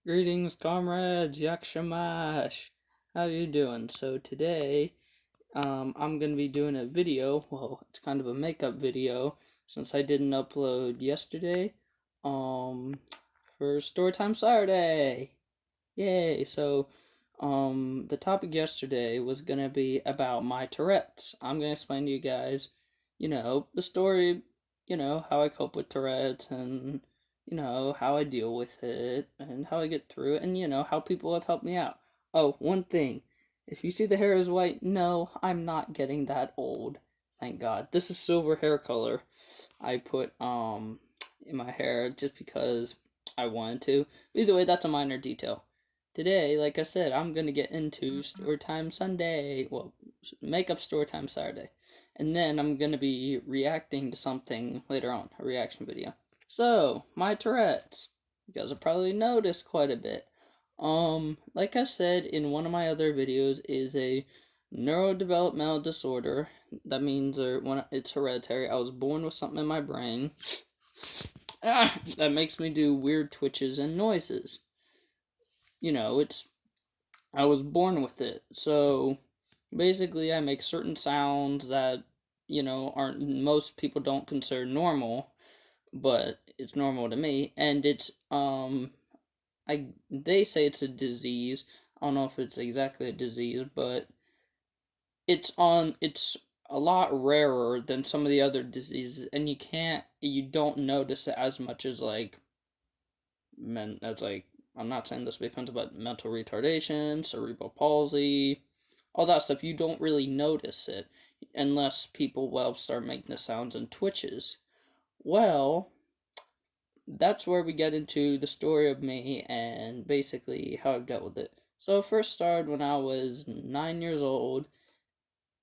Greetings, comrades, Yakshamash. How you doing? So today, I'm gonna be doing a video. Well, it's kind of a makeup video since I didn't upload yesterday. Um, for Storytime Saturday. Yay! So, the topic yesterday was gonna be about my Tourette's. I'm gonna explain to you guys, the story, how I cope with Tourette's and, how I deal with it and how I get through it and, how people have helped me out. Oh, one thing. If you see the hair is white, no, I'm not getting that old. Thank God. This is silver hair color I put, in my hair just because I wanted to. Either way, that's a minor detail. Today, like I said, I'm gonna get into Storytime Sunday. Well, Makeup Storytime Saturday. And then I'm gonna be reacting to something later on, a reaction video. So, my Tourette's. You guys have probably noticed quite a bit. Like I said in one of my other videos, is a neurodevelopmental disorder. That means when it's hereditary. I was born with something in my brain that makes me do weird twitches and noises. It's I was born with it. So basically I make certain sounds that, aren't most people don't consider normal, but it's normal to me. And it's they say it's a disease. I don't know if it's exactly a disease, but it's a lot rarer than some of the other diseases, and you don't notice it as much as like men as like I'm not saying this becomes about mental retardation, cerebral palsy, all that stuff. You don't really notice it unless people start making the sounds and twitches. Well, that's where we get into the story of me and basically how I've dealt with it. So it first started when I was 9 years old,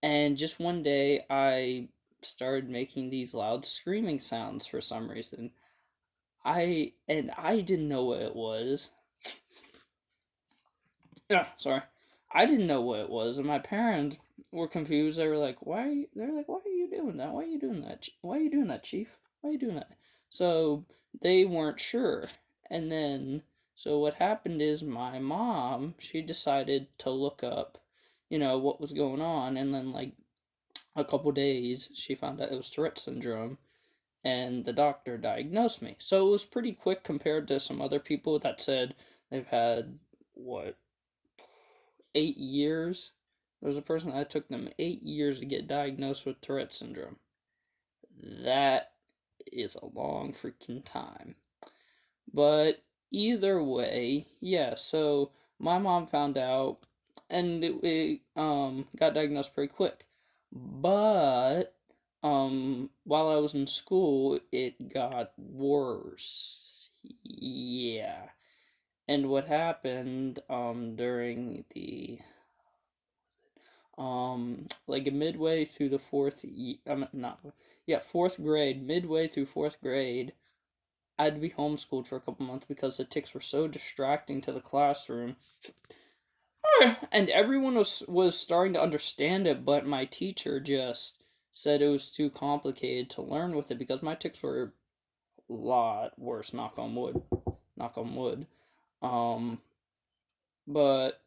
and just one day I started making these loud screaming sounds for some reason. I didn't know what it was. Yeah, sorry. I didn't know what it was, and my parents were confused. They were like, "Why?" They're like, "Why are you doing that? Why are you doing that? Why are you doing that, Chief? Why are you doing that?" So they weren't sure. And then, so what happened is my mom, she decided to look up, what was going on, and then like a couple days, she found out it was Tourette's syndrome, and the doctor diagnosed me. So it was pretty quick compared to some other people that said they've had what 8 years. There was a person that took them 8 years to get diagnosed with Tourette's syndrome. That is a long freaking time. But either way, yeah, so my mom found out and it got diagnosed pretty quick. But while I was in school, it got worse. Yeah. And what happened during the like midway through the fourth grade, midway through fourth grade, I had to be homeschooled for a couple months because the ticks were so distracting to the classroom. And everyone was starting to understand it, but my teacher just said it was too complicated to learn with it because my ticks were a lot worse, knock on wood. Knock on wood. Um but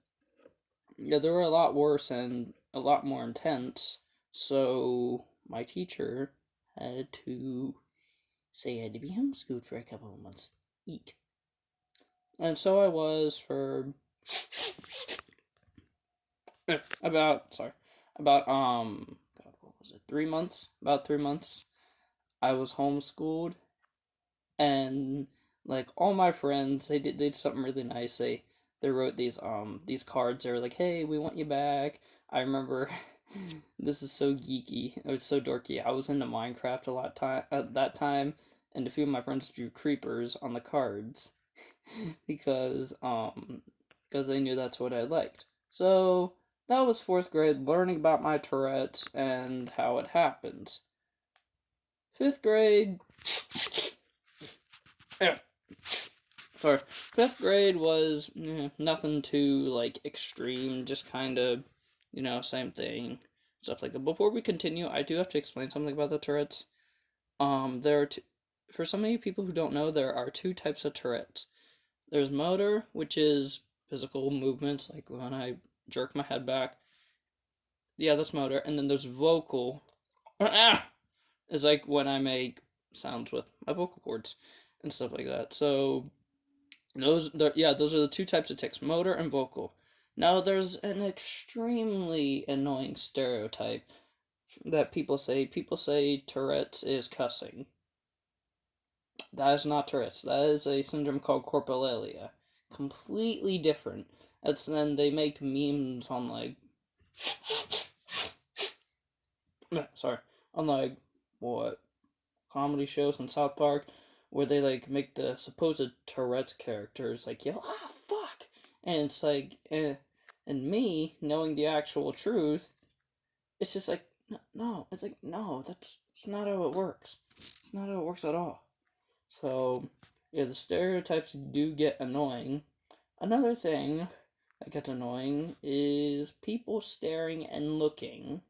yeah, they were a lot worse and a lot more intense. So my teacher had to say I had to be homeschooled for a couple of months. Eek. And so I was for about God, what was it? 3 months. About 3 months. I was homeschooled, and like all my friends, they did something really nice. They wrote these cards. They were like, "Hey, we want you back." I remember this is so geeky. It's so dorky. I was into Minecraft a lot time at that time, and a few of my friends drew creepers on the cards because they knew that's what I liked. So that was fourth grade, learning about my Tourette's and how it happens. Fifth grade, yeah, sorry. Fifth grade was nothing too like extreme, just kind of, same thing, stuff like that. Before we continue, I do have to explain something about the Tourette's. There are for some of you people who don't know, there are two types of Tourette's. There's motor, which is physical movements, like when I jerk my head back. Yeah, that's motor. And then there's vocal. It's like when I make sounds with my vocal cords and stuff like that. So those are the two types of tics, motor and vocal. Now there's an extremely annoying stereotype that people say. People say Tourette's is cussing. That is not Tourette's. That is a syndrome called coprolalia. Completely different. That's then they make memes on like sorry, on like what comedy shows in South Park where they like make the supposed Tourette's characters like yell fuck, and it's like and me knowing the actual truth, it's just like no, it's like no, that's not how it works. It's not how it works at all. So yeah, the stereotypes do get annoying. Another thing that gets annoying is people staring and looking.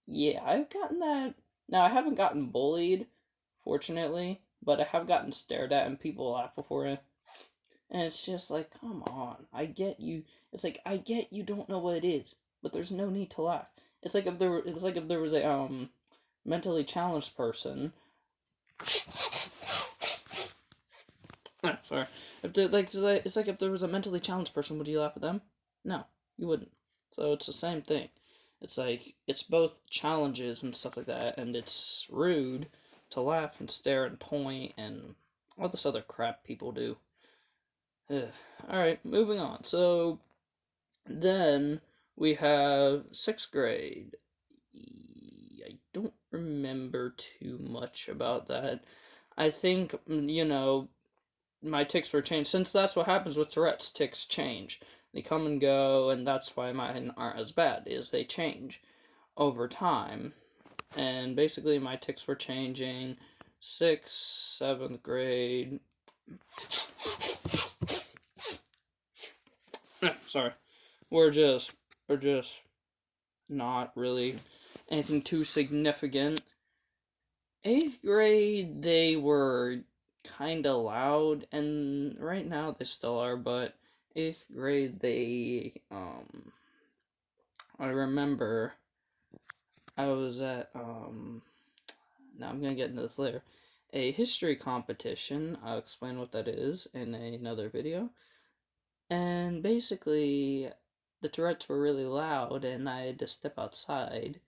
Yeah, I've gotten that. Now, I haven't gotten bullied, fortunately, but I have gotten stared at and people laugh before it. And it's just like, come on. I get you. It's like I get you don't know what it is, but there's no need to laugh. It's like if there was a mentally challenged person. Sorry. It's like if there was a mentally challenged person, would you laugh at them? No, you wouldn't. So it's the same thing. It's like it's both challenges and stuff like that, and it's rude to laugh and stare and point and all this other crap people do. Alright, moving on. So then we have sixth grade. I don't remember too much about that. I think, my tics were changed. Since that's what happens with Tourette's, tics change. They come and go, and that's why mine aren't as bad, is they change over time. And basically my tics were changing 6th, 7th grade. Sorry. We're just not really anything too significant. 8th grade, they were kind of loud, and right now they still are, but 8th grade, I remember I was at, now I'm gonna get into this later, a history competition. I'll explain what that is in another video. And basically, the Tourettes were really loud, and I had to step outside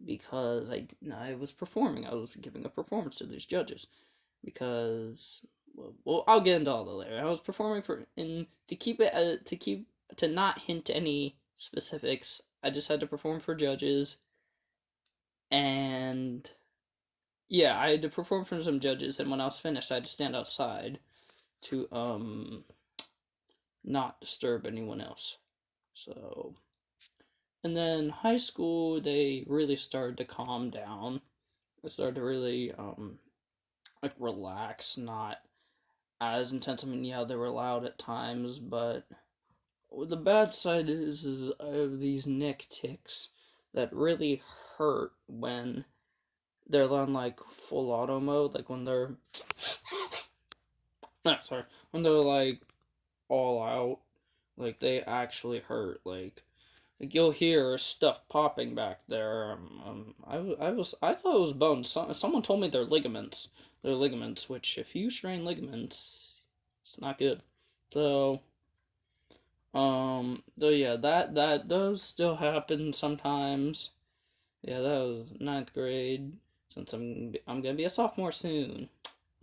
because I was performing. I was giving a performance to these judges because well I'll get into all the later. I was performing to not hint any specifics. I just had to perform for judges, and yeah, I had to perform for some judges, and when I was finished, I had to stand outside to not disturb anyone else. So, and then high school, they really started to calm down. They started to really like relax, not as intense. I mean, yeah, they were loud at times, but the bad side is I have these neck tics that really hurt when they're on like full auto mode, like when they're when they're like all out, like they actually hurt. Like you'll hear stuff popping back there. I thought it was bones. Someone told me they're ligaments. They're ligaments, which if you strain ligaments, it's not good. So, though yeah, that does still happen sometimes. Yeah, that was ninth grade. Since I'm gonna be a sophomore soon,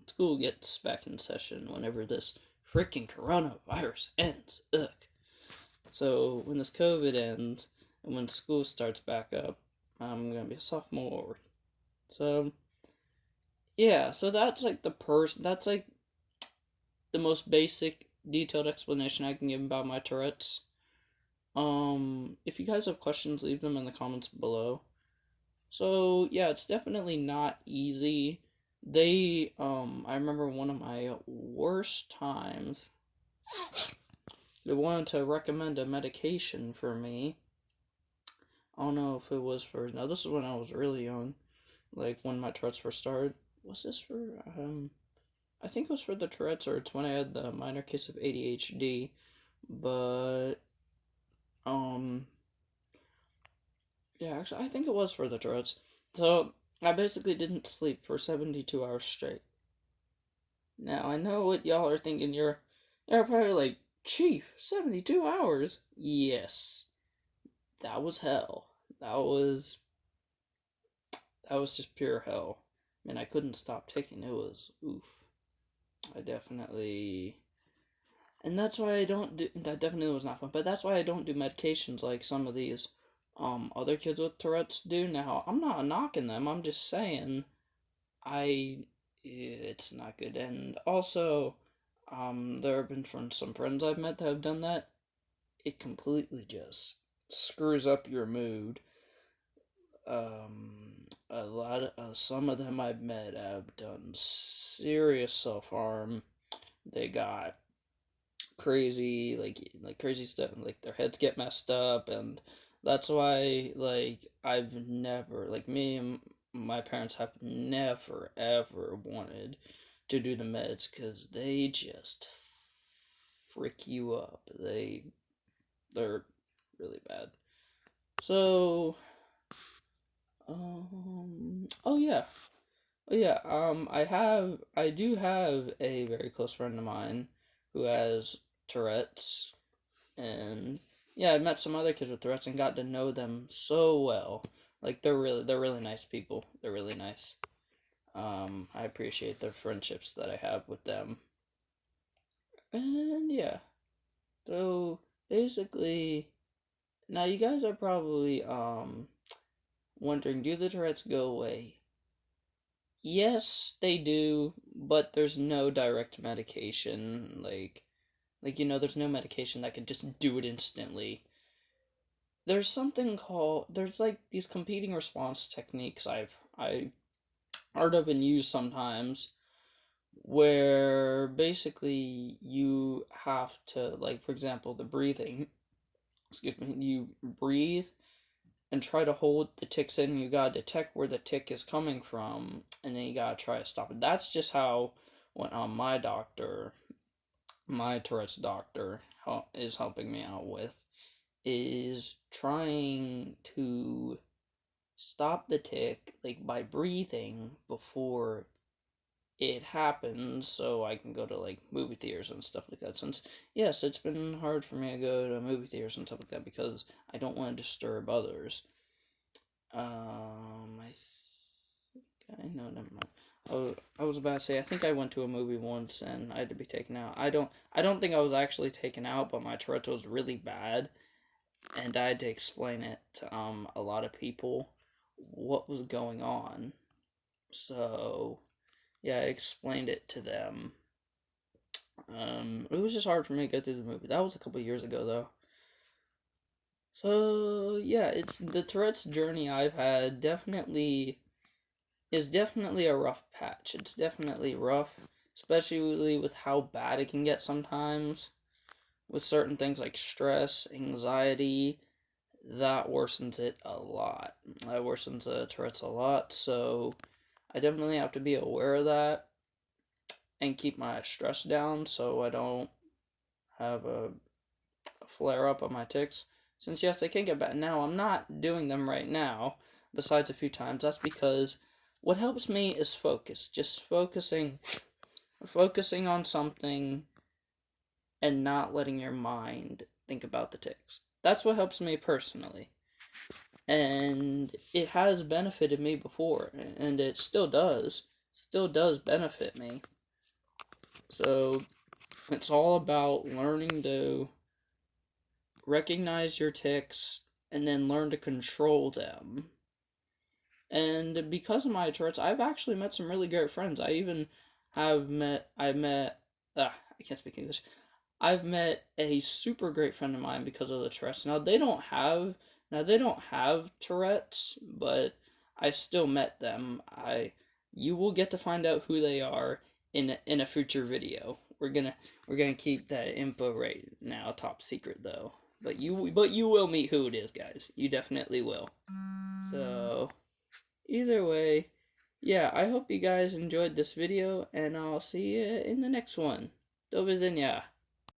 school gets back in session whenever this freaking coronavirus ends. Ugh. So when this COVID ends and when school starts back up, I'm gonna be a sophomore. So yeah, so that's like that's like the most basic detailed explanation I can give about my Tourette's. If you guys have questions, leave them in the comments below. So yeah, it's definitely not easy. I remember one of my worst times. They wanted to recommend a medication for me. I don't know if it was for, now this is when I was really young, like when my Tourette's first started. Was this for, I think it was for the Tourette's, or it's when I had the minor case of ADHD. But um, yeah, actually, I think it was for the Tourette's. So I basically didn't sleep for 72 hours straight. Now I know what y'all are thinking. You're probably like, Chief, 72 hours. Yes, that was hell. That was that was just pure hell. I mean, I couldn't stop taking. It was oof. I definitely, and that's why I don't do. That definitely was not fun. But that's why I don't do medications like some of these other kids with Tourette's do. Now I'm not knocking them. I'm just saying it's not good. And also, there have been some friends I've met that have done that. It completely just screws up your mood. A lot of some of them I've met have done serious self harm. They got crazy, like crazy stuff, like their heads get messed up, and that's why, like, I've never, like, me and my parents have never ever wanted to do the meds because they just freak you up. They're really bad. So, oh yeah. Oh yeah, I do have a very close friend of mine who has Tourette's, and yeah, I met some other kids with Tourette's and got to know them so well. Like, they're really nice people. They're really nice. I appreciate the friendships that I have with them. And yeah, so basically, now you guys are probably wondering, do the Tourette's go away? Yes, they do, but there's no direct medication. There's no medication that can just do it instantly. There's something called there's like these competing response techniques I heard of and used sometimes, where basically you have to, like, for example, the breathing. Excuse me. You breathe and try to hold the ticks in. You gotta detect where the tick is coming from, and then you gotta try to stop it. That's just how when my Tourette's doctor is helping me out with, is trying to stop the tick, like, by breathing before it happens, so I can go to, like, movie theaters and stuff like that. Since, yes, it's been hard for me to go to movie theaters and stuff like that because I don't want to disturb others. I think I know. Never mind. I was about to say, I think I went to a movie once and I had to be taken out. I don't think I was actually taken out, but my Tourette's was really bad, and I had to explain it to a lot of people what was going on. So yeah, I explained it to them. It was just hard for me to go through the movie. That was a couple years ago though. So yeah, it's the Tourette's journey I've had definitely is definitely a rough patch. It's definitely rough, especially with how bad it can get sometimes. With certain things like stress, anxiety, that worsens it a lot. That worsens the Tourette's a lot, so I definitely have to be aware of that and keep my stress down so I don't have a flare up on my tics. Since, yes, they can get bad. Now, I'm not doing them right now, besides a few times. That's because what helps me is focus. Just focusing on something and not letting your mind think about the tics. That's what helps me personally. And it has benefited me before, and it still does. Still does benefit me. So, it's all about learning to recognize your tics and then learn to control them. And because of my Tourette's, I've actually met some really great friends. I can't speak English. I've met a super great friend of mine because of the Tourette's. Now they don't have Tourette's, but I still met them. You will get to find out who they are in a future video. We're gonna keep that info right now top secret though. But you will meet who it is, guys. You definitely will. So either way, yeah, I hope you guys enjoyed this video, and I'll see you in the next one. Do widzenia.